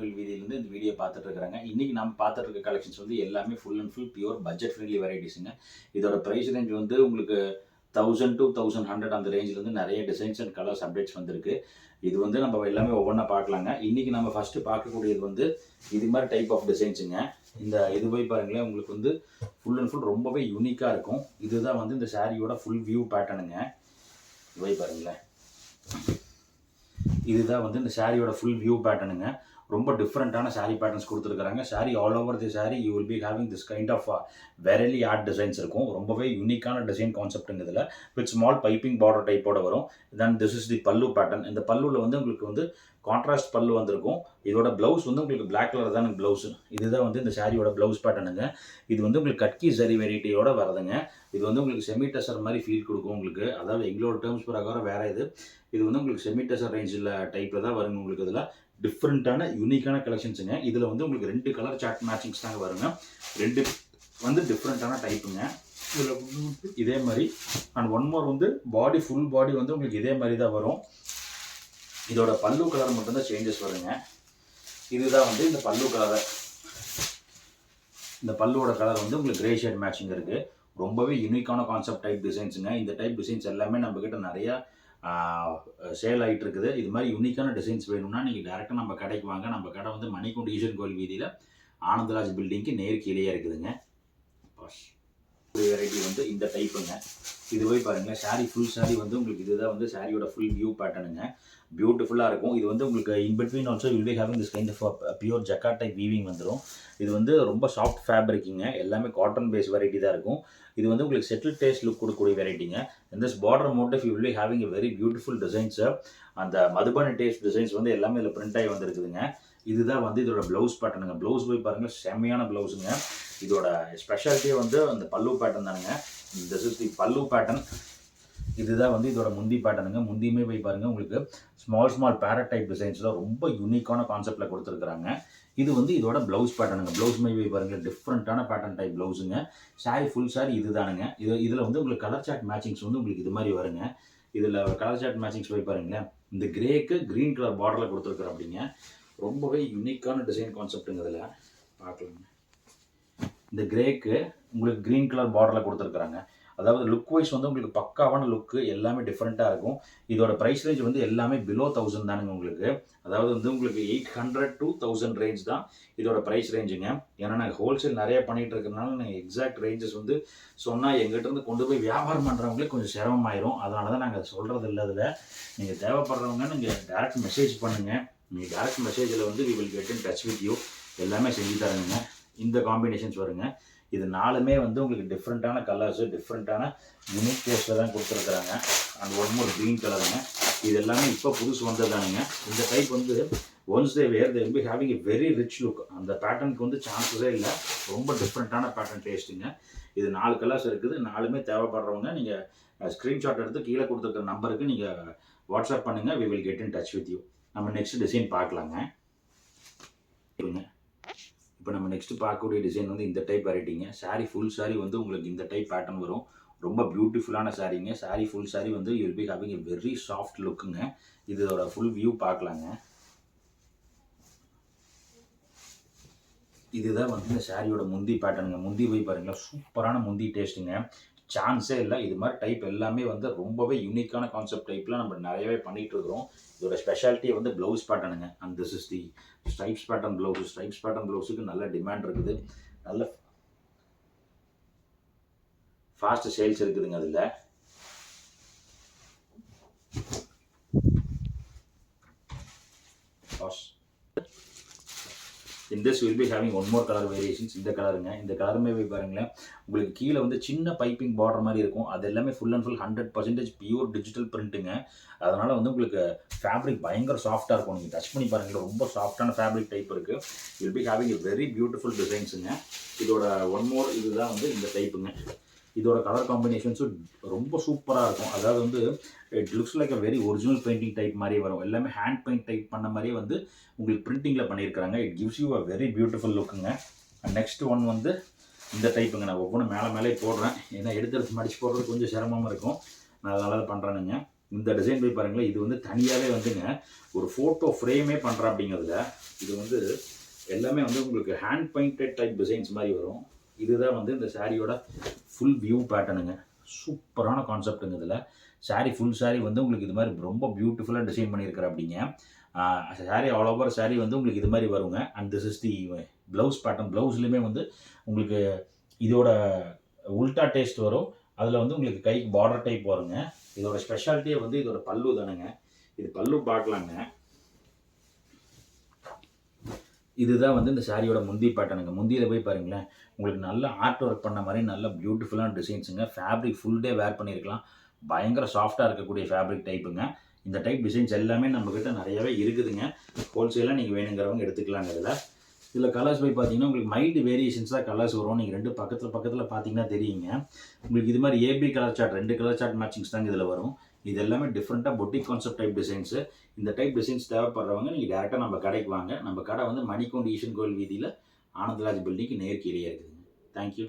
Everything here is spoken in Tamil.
வீதியிலேருந்து இந்த வீடியோ பார்த்துட்டு இருக்கிறாங்க. இன்றைக்கி நம்ம பார்த்துட்டு இருக்க கலெக்ஷன்ஸ் வந்து எல்லாமே full and full pure budget friendly வெரைட்டிஸுங்க. இதோட ப்ரைஸ் ரேஞ்ச் வந்து உங்களுக்கு 1000 to 1100 அந்த ரேஞ்சிலேருந்து நிறைய டிசைன்ஸ் அண்ட் கலர்ஸ் அப்டேட்ஸ் வந்திருக்கு. இது வந்து நம்ம எல்லாமே ஒவ்வொன்றா பார்க்கலாங்க. இன்றைக்கி நம்ம ஃபஸ்ட்டு பார்க்கக்கூடியது வந்து இது மாதிரி டைப் ஆஃப் டிசைன்ஸுங்க. இது போய் பாருங்களேன், உங்களுக்கு வந்து ஃபுல் அண்ட் ஃபுல் ரொம்பவே யூனிக்காக இருக்கும். இதுதான் வந்து இந்த சாரியோட ஃபுல் வியூ பேட்டர்னுங்க. இது போய் பாருங்களேன், இதுதான் வந்து இந்த சாரியோட ஃபுல் வியூ பேட்டர்னுங்க. ரொம்ப டிஃப்ரெண்ட்டான சாரீ பேட்டர்ன்ஸ் கொடுத்துருக்காங்க. Sari all over the sari you will be having this kind of Warli art designs இருக்கும். ரொம்பவே யூனிக்கான டிசைன் கான்செப்ட்டுங்க இதில். வித் ஸ்மால் பைப்பிங் பார்டர் டைப்போட வரும். தென் திஸ் இஸ் தி பல்லு பேட்டர்ன். இந்த பல்லுவில் வந்து உங்களுக்கு வந்து கான்ட்ராஸ்ட் பல்லு வந்திருக்கும். இதோட ப்ளவுஸ் வந்து உங்களுக்கு பிளாக் கலர் தான் ப்ளவுஸ். இதுதான் வந்து இந்த சாரியோட ப்ளவுஸ் பேட்டர்னுங்க. இது வந்து உங்களுக்கு கட்கி சரி வெரைட்டியோட வருதுங்க. இது வந்து உங்களுக்கு செமி டசர் மாதிரி ஃபீல் கொடுக்கும் உங்களுக்கு. அதாவது எங்களோட டேர்ம்ஸ் பிரகாரம் வேறு இது வந்து உங்களுக்கு செமி டசர் ரேஞ்சில் டைப்பில் தான் வருங்க. உங்களுக்கு இதில் டிஃப்ரெண்ட்டான யூனிக்கான கலெக்ஷன்ஸுங்க. இதில் வந்து உங்களுக்கு 2 கலர் சார்ட் மேட்சிங்ஸ் தாங்க வருங்க. 2 வந்து டிஃப்ரெண்ட்டான டைப்புங்க. இதில் இதே மாதிரி அண்ட் ஒன் மோர் வந்து பாடி ஃபுல் பாடி வந்து உங்களுக்கு இதே மாதிரி தான் வரும். இதோட பல்லு கலர் மட்டும்தான் சேஞ்சஸ் வருங்க. இதுதான் வந்து இந்த பல்லு கலரை. இந்த பல்லுவோட கலர் வந்து உங்களுக்கு கிரே ஷேட் மேட்சிங் இருக்குது. ரொம்பவே யூனிக்கான கான்செப்ட் டைப் டிசைன்ஸுங்க. இந்த டைப் டிசைன்ஸ் எல்லாமே நம்மக்கிட்ட நிறையா சேல் ஆகிட்டு இருக்குது. இது மாதிரி யூனிக்கான டிசைன்ஸ் வேணும்னா நீங்கள் டேரெக்டாக நம்ம கடைக்கு வாங்க. நம்ம கடை வந்து மணிக்கூண்டு ஈஸ்வரன் கோயில் வீதியில் ஆனந்தராஜ் பில்டிங்க்கு நேர் கீழே இருக்குதுங்க. வெரைட்டி வந்து இந்த டைப்புங்க. இது போய் பாருங்கள், சாரீ ஃபுல் சாரீ வந்து உங்களுக்கு இதுதான் வந்து சாரியோட ஃபுல் வியூ பேட்டர்னுங்க. பியூட்டிஃபுல்லாக இருக்கும். இது வந்து உங்களுக்கு in between also will be having this kind of pure jacquard type weaving வந்துடும். இது வந்து ரொம்ப சாஃப்ட் ஃபேப்ரிக்குங்க. எல்லாமே காட்டன் பேஸ் வெரைட்டி தான் இருக்கும். இது வந்து உங்களுக்கு செட்டில் டேஸ்ட் லுக் கொடுக்கக்கூடிய வெரைட்டிங்க. இந்த border motive will be having a very beautiful designs. அந்த மதுபானி டேஸ்ட் டிசைன்ஸ் வந்து எல்லாமே இதில் பிரிண்ட் ஆகி வந்திருக்குதுங்க. இதுதான் வந்து இதோட ப்ளவுஸ் பேட்டர்னுங்க. ப்ளவுஸ் போய் பாருங்கள், செம்மையான ப்ளவுஸுங்க. இதோட ஸ்பெஷாலிட்டியே வந்து அந்த பல்லு பேட்டர்ன் தானுங்க. திஸ் இஸ் தி பல்லு பேட்டர்ன். இதுதான் வந்து இதோட முந்தி பேட்டர்னுங்க. முந்தியுமே போய் பாருங்கள், உங்களுக்கு ஸ்மால் பேரட் டைப் டிசைன்ஸில் ரொம்ப யூனிக்கான கான்செப்டில் கொடுத்துருக்குறாங்க. இது வந்து இதோட ப்ளவுஸ் பேட்டர்னுங்க. ப்ளவுஸ் போய் பாருங்கள், டிஃப்ரெண்ட்டான பேட்டர்ன் டைப் ப்ளவுஸுங்க. சாரி ஃபுல் சாரி இது தானுங்க. இதில் வந்து உங்களுக்கு கலர் சார்ட் மேட்சிங்ஸ் வந்து உங்களுக்கு இது மாதிரி வருங்க. இதில் கலர் சார்ட் மேட்சிங்ஸ் போய் பாருங்களேன், இந்த கிரேக்கு க்ரீன் கலர் பார்டரில் கொடுத்துருக்குற அப்படிங்க. ரொம்பவே யூனிக்கான டிசைன் கான்செப்ட்டுங்க. இதில் பார்க்கலாங்க, இந்த கிரேக்கு உங்களுக்கு க்ரீன் கலர் பார்டரில் கொடுத்துருக்குறாங்க. அதாவது லுக் வைஸ் வந்து உங்களுக்கு பக்காவான லுக்கு, எல்லாமே டிஃப்ரெண்ட்டாக இருக்கும். இதோட ப்ரைஸ் ரேஞ்ச் வந்து எல்லாமே பிலோ 1000 தானுங்க உங்களுக்கு. அதாவது வந்து உங்களுக்கு 800 to 1000 ரேஞ்ச் தான் இதோட ப்ரைஸ் ரேஞ்சுங்க. ஏன்னா நாங்கள் ஹோல்சேல் நிறைய பண்ணிகிட்டு இருக்கிறதுனால நாங்கள் எக்ஸாக்ட் ரேஞ்சஸ் வந்து சொன்னால் எங்கிட்டருந்து கொண்டு போய் வியாபாரம் பண்ணுறவங்களுக்கு கொஞ்சம் சிரமமாயிரும். அதனால தான் நாங்கள் சொல்கிறது இல்லை. அதில் நீங்கள் தேவைப்படுறவங்க நீங்கள் டேரக்ட் மெசேஜ் பண்ணுங்கள். நீங்கள் டேரக்ட் மெசேஜில் வந்து we will get in touch with you. எல்லாமே செஞ்சு தரேங்க. இந்த காம்பினேஷன்ஸ் வருங்க. இது 4மே வந்து உங்களுக்கு டிஃப்ரெண்ட்டான கலர்ஸு, டிஃப்ரெண்ட்டான யூனிக் டேஸ்ட்டில் தான் கொடுத்துருக்குறாங்க. அண்ட் ஒன் மோர் க்ரீன் கலருங்க. இது எல்லாமே இப்போ புதுசு வந்ததானுங்க. இந்த டைப் வந்து once they wear they will be having a very rich look. அந்த பேட்டர்னுக்கு வந்து சான்சஸே இல்லை. ரொம்ப டிஃப்ரெண்ட்டான பேட்டர்ன் டேஸ்ட்டுங்க. இது 4 கலர்ஸ் இருக்குது. 4மே தேவைப்படுறவங்க நீங்கள் ஸ்க்ரீன்ஷாட் எடுத்து கீழே கொடுத்துருக்குற நம்பருக்கு நீங்கள் வாட்ஸ்அப் பண்ணுங்கள். We will get in touch with you. நம்ம நெக்ஸ்ட் டிசைன் பார்க்கலாங்க. இப்போ நம்ம நெக்ஸ்ட்டு பார்க்கக்கூடிய டிசைன் வந்து இந்த டைப் வெரைட்டிங்க. சாரீ ஃபுல் சாரீ வந்து உங்களுக்கு இந்த டைப் பேட்டர்ன் வரும். ரொம்ப பியூட்டிஃபுல்லான சாரீங்க. சாரீ ஃபுல் சாரீ வந்து you will be having a very soft லுக்குங்க. இதோட ஃபுல் வியூ பார்க்கலாங்க. இதுதான் வந்து இந்த சாரியோட முந்தி பேட்டர்னுங்க. முந்தி போய் பாருங்களா, சூப்பரான முந்தி டேஸ்ட்டுங்க. சான்ஸே இல்லை. இது மாதிரி டைப் எல்லாமே வந்து ரொம்பவே யூனிக்கான கான்செப்ட் டைப்பில் நம்ம நிறையவே பண்ணிகிட்டு இருக்கிறோம். இதோட ஸ்பெஷாலிட்டியை வந்து ப்ளவுஸ் பேட்டர்னுங்க. And this is the stripes pattern blouse. Stripes pattern ப்ளவுஸுக்கு நல்ல டிமாண்ட் இருக்குது. நல்ல ஃபாஸ்ட் சேல்ஸ் இருக்குதுங்க. அதில் in this will be having one more color variations. இந்த கலருங்க. இந்த கலருமே போய் பாருங்களேன், உங்களுக்கு கீழே வந்து சின்ன பைப்பிங் பார்டர் மாதிரி இருக்கும். அது எல்லாமே full and full 100% pure digital பிரிண்ட்டுங்க. அதனால் வந்து உங்களுக்கு ஃபேப்ரிக் பயங்கர சாஃப்டாக இருக்கும். நீங்கள் டச் பண்ணி பாருங்கள், ரொம்ப சாஃப்டான ஃபேப்ரிக் டைப் இருக்குது. Will be having a very beautiful டிசைன்ஸுங்க. இதோட ஒன் மோர் இதுதான் வந்து இந்த டைப்புங்க. இதோட கலர் காம்பினேஷன்ஸும் ரொம்ப சூப்பராக இருக்கும். அதாவது வந்து it looks like a very original painting type மாதிரி வரும். எல்லாமே ஹேண்ட் பெயிண்ட் டைப் பண்ண மாதிரியே வந்து உங்களுக்கு பிரிண்டிங்கில் பண்ணியிருக்கிறாங்க. It gives you a very beautiful லுக்குங்க. நெக்ஸ்ட் ஒன் வந்து இந்த டைப்புங்க. நான் ஒவ்வொன்றும் மேலே போடுறேன். ஏன்னா எடுத்து மடிச்சு போடுறது கொஞ்சம் சிரமமாக இருக்கும். நான் அதனால தான் பண்ணுறேனுங்க. இந்த டிசைன் போய் பாருங்களேன், இது வந்து தனியாகவே வந்துங்க ஒரு ஃபோட்டோ ஃப்ரேமே பண்ணுறேன் அப்படிங்கிறதுல இது வந்து எல்லாமே வந்து உங்களுக்கு ஹேண்ட் பெயிண்டட் டைப் டிசைன்ஸ் மாதிரி வரும். இதுதான் வந்து இந்த சாரியோட ஃபுல் வியூ பேட்டர்னுங்க. சூப்பரான கான்செப்ட்டுங்க இதில். ஃபுல் சாரி வந்து உங்களுக்கு இது மாதிரி ரொம்ப பியூட்டிஃபுல்லாக டிசைன் பண்ணியிருக்கிற அப்படிங்க. சாரி ஆல் ஓவர் சாரி வந்து உங்களுக்கு இது மாதிரி வருங்க. And this is the blouse pattern. ப்ளவுஸ்லையுமே வந்து உங்களுக்கு இதோட உல்டா டேஸ்ட் வரும். அதில் வந்து உங்களுக்கு கைக்கு பார்டர் டைப் வருங்க. இதோட ஸ்பெஷாலிட்டியே வந்து இதோட பல்லு தானுங்க. இது பல்லு பார்க்கலாங்க. இதுதான் வந்து இந்த சாரியோட முந்தி பேட்டர்னுங்க. முந்தியில் போய் பாருங்களேன், உங்களுக்கு நல்ல ஆர்ட் ஒர்க் பண்ண மாதிரி நல்ல பியூட்டிஃபுல்லான டிசைன்ஸுங்க. ஃபேப்ரிக் ஃபுல் டே வேர் பண்ணியிருக்கலாம். பயங்கர சாஃப்டாக இருக்கக்கூடிய ஃபேப்ரிக் டைப்புங்க. இந்த டைப் டிசைன்ஸ் எல்லாமே நம்மக்கிட்ட நிறையவே இருக்குதுங்க. ஹோல்சேலாக நீங்கள் வேணுங்கிறவங்க எடுத்துக்கலாங்க. இதில் கலர்ஸ் போய் பார்த்தீங்கன்னா உங்களுக்கு மைல்டு வேரியேஷன்ஸ் தான் கலர்ஸ் வரும். நீங்கள் 2 பக்கத்தில் பார்த்தீங்கன்னா தெரியுங்க. உங்களுக்கு இது மாதிரி AB colour chart 2 colour chart matchings தாங்க இதில் வரும். இது எல்லாமே டிஃப்ரெண்ட்டாக பொட்டிக் கான்செப்ட் டைப் டிசைன்ஸு. இந்த டைப் டிசைன்ஸ் தேவைப்படுறவங்க நீங்கள் டேரெக்டாக நம்ம கடைக்கு வாங்க. நம்ம கடை வந்து மணிக்கூண்டு ஈஷன் கோயில் வீதியில் ஆனந்தராஜ் பில்டிங்க்கு நேர் கீழே இருக்குதுங்க. தேங்க்யூ.